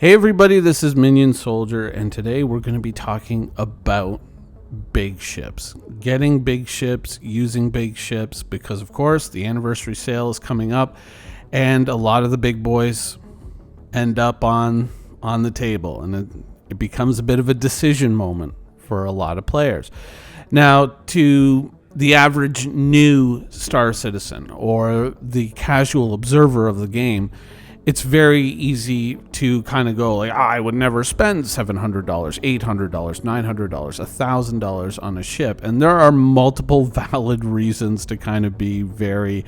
Hey everybody, this is Minion Soldier, and today we're going to be talking about big ships. Getting big ships, using big ships, because of course the anniversary sale is coming up, and a lot of the big boys end up on the table, and it becomes a bit of a decision moment for a lot of players. Now, to the average new Star Citizen or the casual observer of the game, it's very easy to kind of go like, I would never spend $700, $800, $900, $1,000 on a ship. And there are multiple valid reasons to kind of be very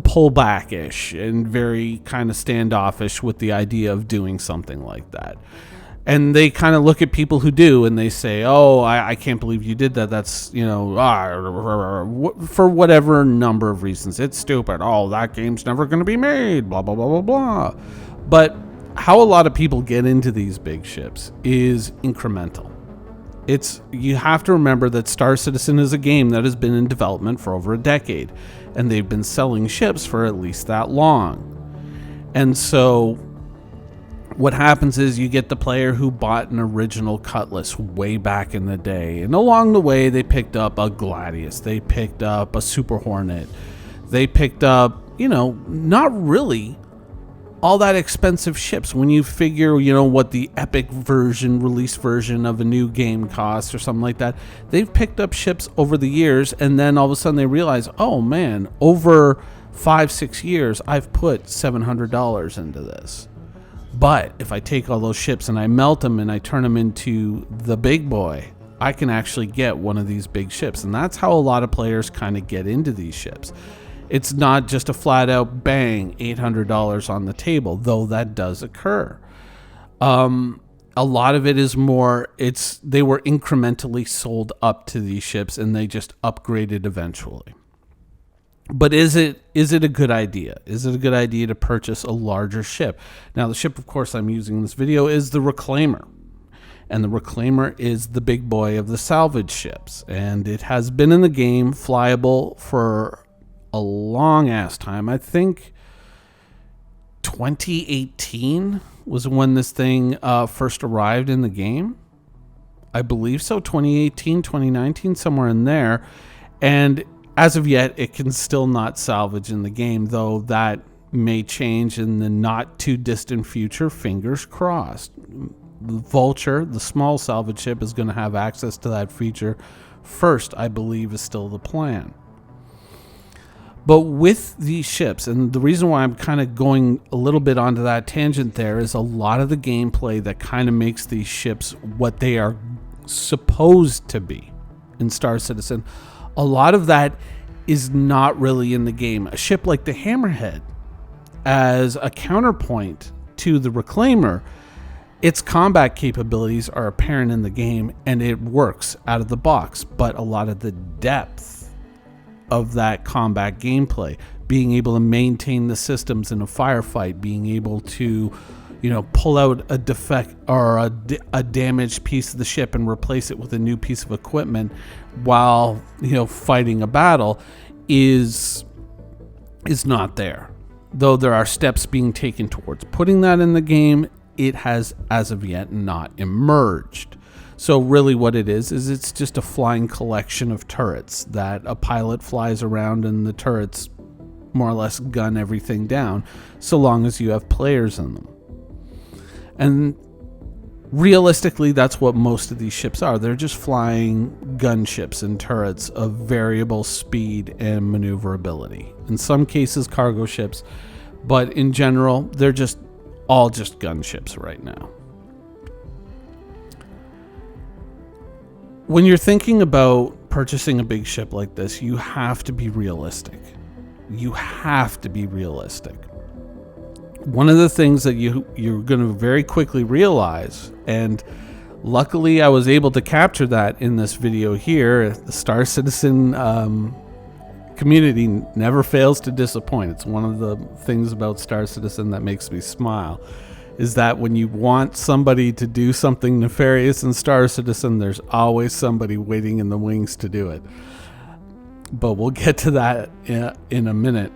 pullback-ish and very kind of standoffish with the idea of doing something like that. And they kind of look at people who do and they say, oh, I can't believe you did that. That's, for whatever number of reasons. It's stupid. Oh, that game's never going to be made, blah, blah, blah, blah, blah. But how a lot of people get into these big ships is incremental. You have to remember that Star Citizen is a game that has been in development for over a decade, and they've been selling ships for at least that long. And so what happens is you get the player who bought an original Cutlass way back in the day, and along the way they picked up a Gladius, they picked up a Super Hornet, they picked up, not really all that expensive ships. When you figure, what the epic release version of a new game costs or something like that, they've picked up ships over the years, and then all of a sudden they realize, oh man, over 5-6 years I've put $700 into this. But if I take all those ships and I melt them and I turn them into the big boy, I can actually get one of these big ships. And that's how a lot of players kind of get into these ships. It's not just a flat out bang, $800 on the table, though that does occur. A lot of it is more, they were incrementally sold up to these ships and they just upgraded eventually. But is it a good idea? Is it a good idea to purchase a larger ship? Now, the ship, of course, I'm using in this video is the Reclaimer. And the Reclaimer is the big boy of the salvage ships. And it has been in the game, flyable for a long-ass time. I think 2018 was when this thing first arrived in the game. I believe so, 2018, 2019, somewhere in there. And as of yet, it can still not salvage in the game, though that may change in the not too distant future, fingers crossed. The Vulture, the small salvage ship, is going to have access to that feature first, I believe, is still the plan. But with these ships, and the reason why I'm kind of going a little bit onto that tangent there is a lot of the gameplay that kind of makes these ships what they are supposed to be in Star Citizen. A lot of that is not really in the game. A ship like the Hammerhead, as a counterpoint to the Reclaimer, its combat capabilities are apparent in the game and it works out of the box. But a lot of the depth of that combat gameplay, being able to maintain the systems in a firefight, being able to pull out a defect or a damaged piece of the ship and replace it with a new piece of equipment while fighting a battle is not there. Though there are steps being taken towards putting that in the game, it has as of yet not emerged. So really what it is it's just a flying collection of turrets that a pilot flies around, and the turrets more or less gun everything down so long as you have players in them. And realistically, that's what most of these ships are. They're just flying gunships and turrets of variable speed and maneuverability. In some cases, cargo ships, but in general, they're all just gunships right now. When you're thinking about purchasing a big ship like this, you have to be realistic. You have to be realistic. One of the things that you're going to very quickly realize, and luckily I was able to capture that in this video here, the Star Citizen community never fails to disappoint. It's one of the things about Star Citizen that makes me smile, is that when you want somebody to do something nefarious in Star Citizen, there's always somebody waiting in the wings to do it. But we'll get to that in a minute.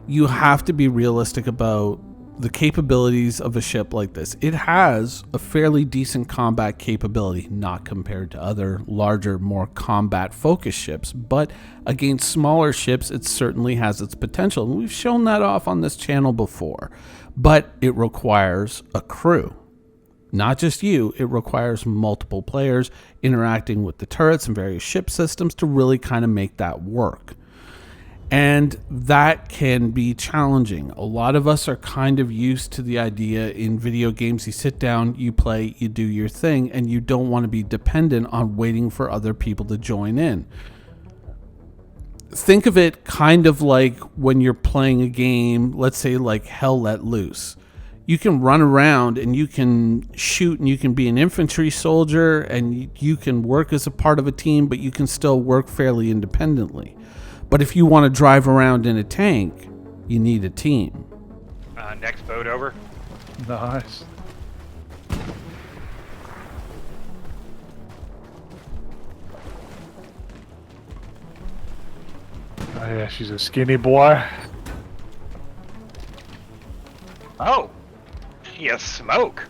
you have to be realistic about the capabilities of a ship like this. It has a fairly decent combat capability, not compared to other larger, more combat focused ships, but against smaller ships, it certainly has its potential. And we've shown that off on this channel before, but it requires a crew. Not just you, it requires multiple players interacting with the turrets and various ship systems to really kind of make that work. And that can be challenging. A lot of us are kind of used to the idea in video games, you sit down, you play, you do your thing, and you don't want to be dependent on waiting for other people to join in. Think of it kind of like when you're playing a game, let's say like Hell Let Loose. You can run around and you can shoot and you can be an infantry soldier and you can work as a part of a team, but you can still work fairly independently. But if you want to drive around in a tank, you need a team. Next boat over. Nice. Oh yeah, she's a skinny boy. Oh, you smoke.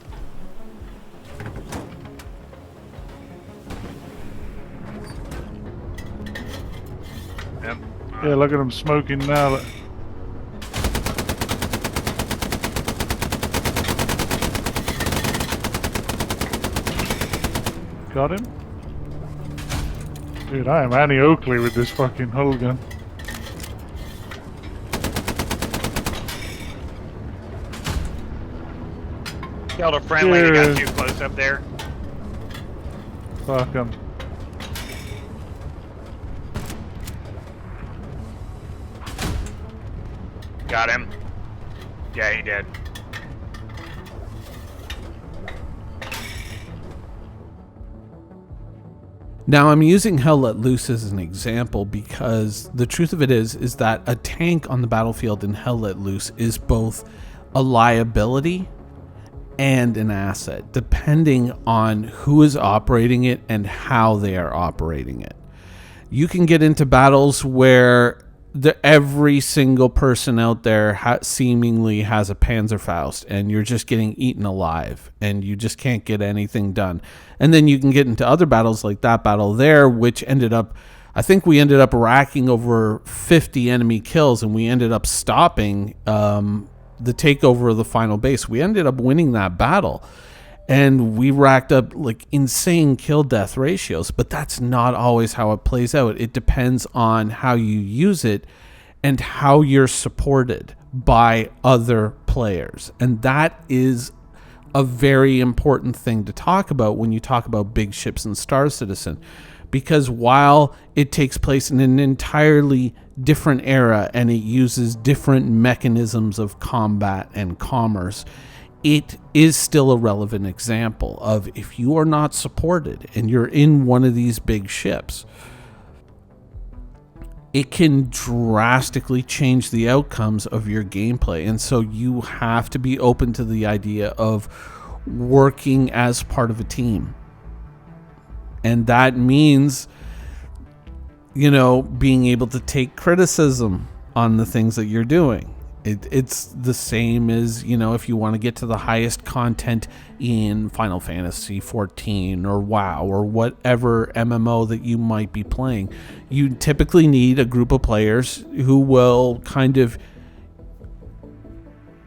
Yep. Yeah, look at him smoking now. Got him? Dude, I am Annie Oakley with this fucking hull gun. Killed a friendly that got too close up there. Fuck him. Got him. Yeah, he did. Now, I'm using Hell Let Loose as an example because the truth of it is that a tank on the battlefield in Hell Let Loose is both a liability and an asset, depending on who is operating it and how they are operating it. You can get into battles where every single person out there seemingly has a Panzerfaust and you're just getting eaten alive and you just can't get anything done. And then you can get into other battles like that battle there, which ended up, I think we ended up racking over 50 enemy kills and we ended up stopping the takeover of the final base. We ended up winning that battle and we racked up like insane kill death ratios, but that's not always how it plays out. It depends on how you use it and how you're supported by other players. And that is a very important thing to talk about when you talk about big ships in Star Citizen, because while it takes place in an entirely different era and it uses different mechanisms of combat and commerce, it is still a relevant example of if you are not supported and you're in one of these big ships, it can drastically change the outcomes of your gameplay. And so you have to be open to the idea of working as part of a team. And that means, you know, being able to take criticism on the things that you're doing. It's the same as, you know, if you want to get to the highest content in Final Fantasy 14 or WoW or whatever MMO that you might be playing, you typically need a group of players who will kind of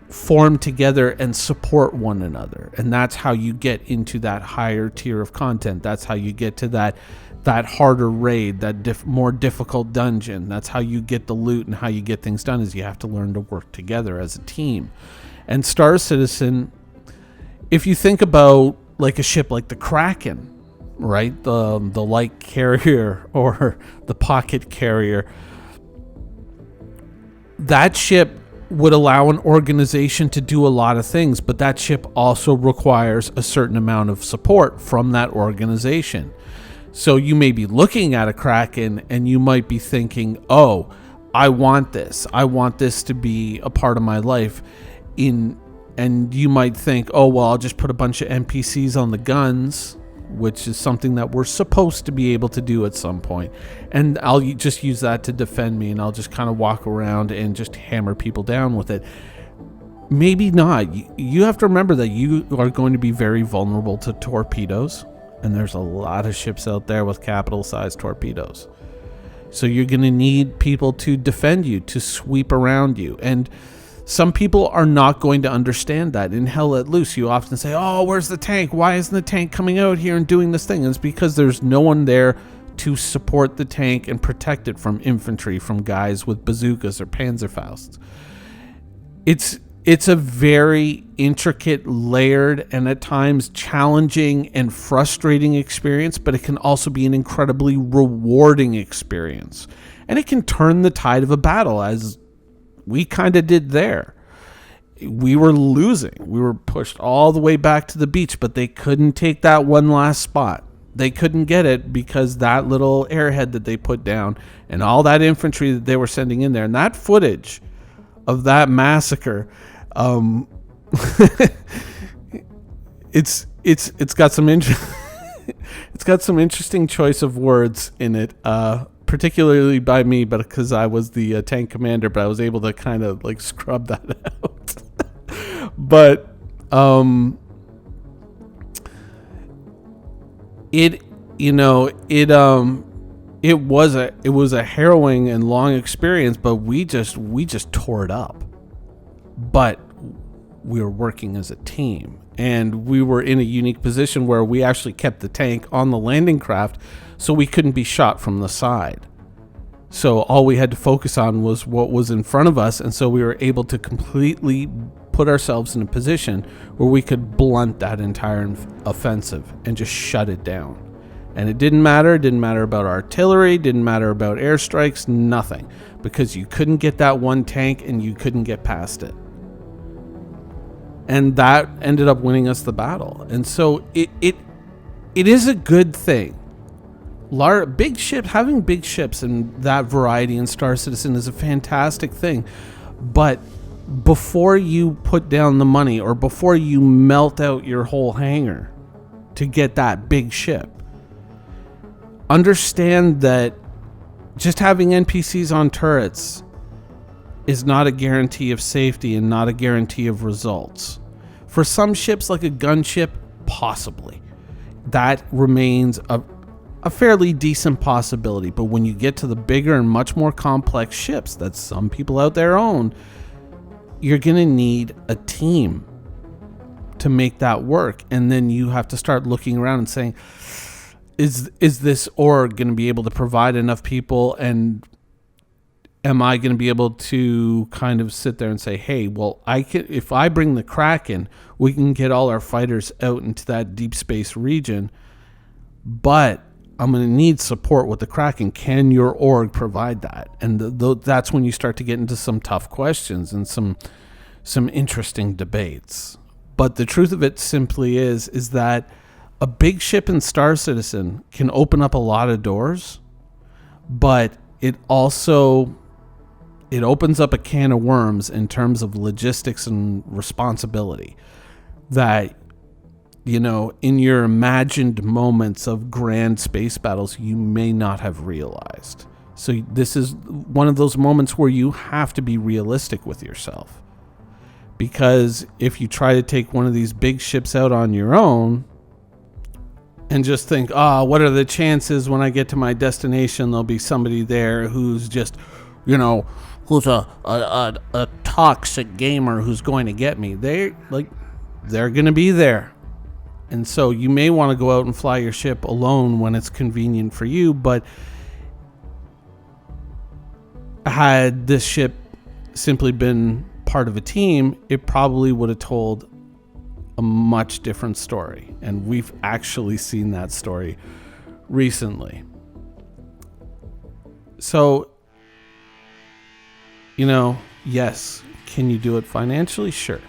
form together and support one another. And that's how you get into that higher tier of content. That's how you get to that harder raid, that more difficult dungeon. That's how you get the loot and how you get things done, is you have to learn to work together as a team. And Star Citizen, if you think about like a ship like the Kraken, right? The light carrier or the pocket carrier, that ship would allow an organization to do a lot of things, but that ship also requires a certain amount of support from that organization. So you may be looking at a Kraken and you might be thinking, oh, I want this. I want this to be a part of my life. And you might think, oh, well, I'll just put a bunch of NPCs on the guns which is something that we're supposed to be able to do at some point. And I'll just use that to defend me, and I'll just kind of walk around and just hammer people down with it. Maybe not. You have to remember that you are going to be very vulnerable to torpedoes, and there's a lot of ships out there with capital-sized torpedoes. So you're going to need people to defend you, to sweep around you. And some people are not going to understand that. In Hell Let Loose, you often say, oh, where's the tank? Why isn't the tank coming out here and doing this thing? And it's because there's no one there to support the tank and protect it from infantry, from guys with bazookas or Panzerfausts. It's a very intricate, layered, and at times challenging and frustrating experience, but it can also be an incredibly rewarding experience. And it can turn the tide of a battle, as we kind of did there. We were losing. We were pushed all the way back to the beach, but they couldn't take that one last spot. They couldn't get it because that little airhead that they put down and all that infantry that they were sending in there, and that footage of that massacre, it's got some it's got some interesting choice of words in it, particularly by me, but because I was the tank commander, but I was able to kind of like scrub that out. But it was a harrowing and long experience, but we just tore it up. But we were working as a team, and we were in a unique position where we actually kept the tank on the landing craft so we couldn't be shot from the side. So all we had to focus on was what was in front of us, and so we were able to completely put ourselves in a position where we could blunt that entire offensive and just shut it down. And it didn't matter about artillery, didn't matter about airstrikes, nothing, because you couldn't get that one tank and you couldn't get past it. And that ended up winning us the battle. And so it is a good thing. Big ships, having big ships and that variety in Star Citizen is a fantastic thing. But before you put down the money, or before you melt out your whole hangar to get that big ship, understand that just having NPCs on turrets is not a guarantee of safety and not a guarantee of results. For some ships, like a gunship, possibly. That remains a fairly decent possibility. But when you get to the bigger and much more complex ships that some people out there own, you're going to need a team to make that work. And then you have to start looking around and saying, is this org going to be able to provide enough people, and am I going to be able to kind of sit there and say, hey, well, if I bring the Kraken, we can get all our fighters out into that deep space region, but I'm going to need support with the Kraken. Can your org provide that? And that's when you start to get into some tough questions and some interesting debates. But the truth of it simply is that a big ship in Star Citizen can open up a lot of doors, but it also opens up a can of worms in terms of logistics and responsibility that, in your imagined moments of grand space battles, you may not have realized. So this is one of those moments where you have to be realistic with yourself, because if you try to take one of these big ships out on your own and just think, what are the chances when I get to my destination there'll be somebody there who's just, who's a toxic gamer who's going to get me. They're going to be there. And so you may want to go out and fly your ship alone when it's convenient for you, but had this ship simply been part of a team, it probably would have told a much different story. And we've actually seen that story recently. So, yes, can you do it financially? Sure.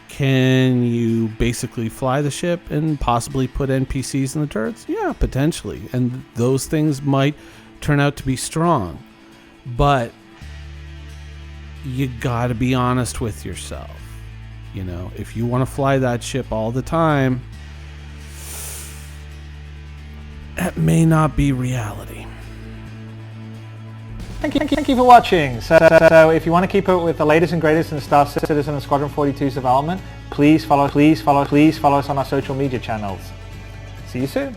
Can you basically fly the ship and possibly put NPCs in the turrets? Yeah, potentially. And those things might turn out to be strong. But you gotta be honest with yourself. If you want to fly that ship all the time, That may not be reality. Thank you for watching. So if you want to keep up with the latest and greatest in Star Citizen and Squadron 42's development, please follow us on our social media channels. See you soon.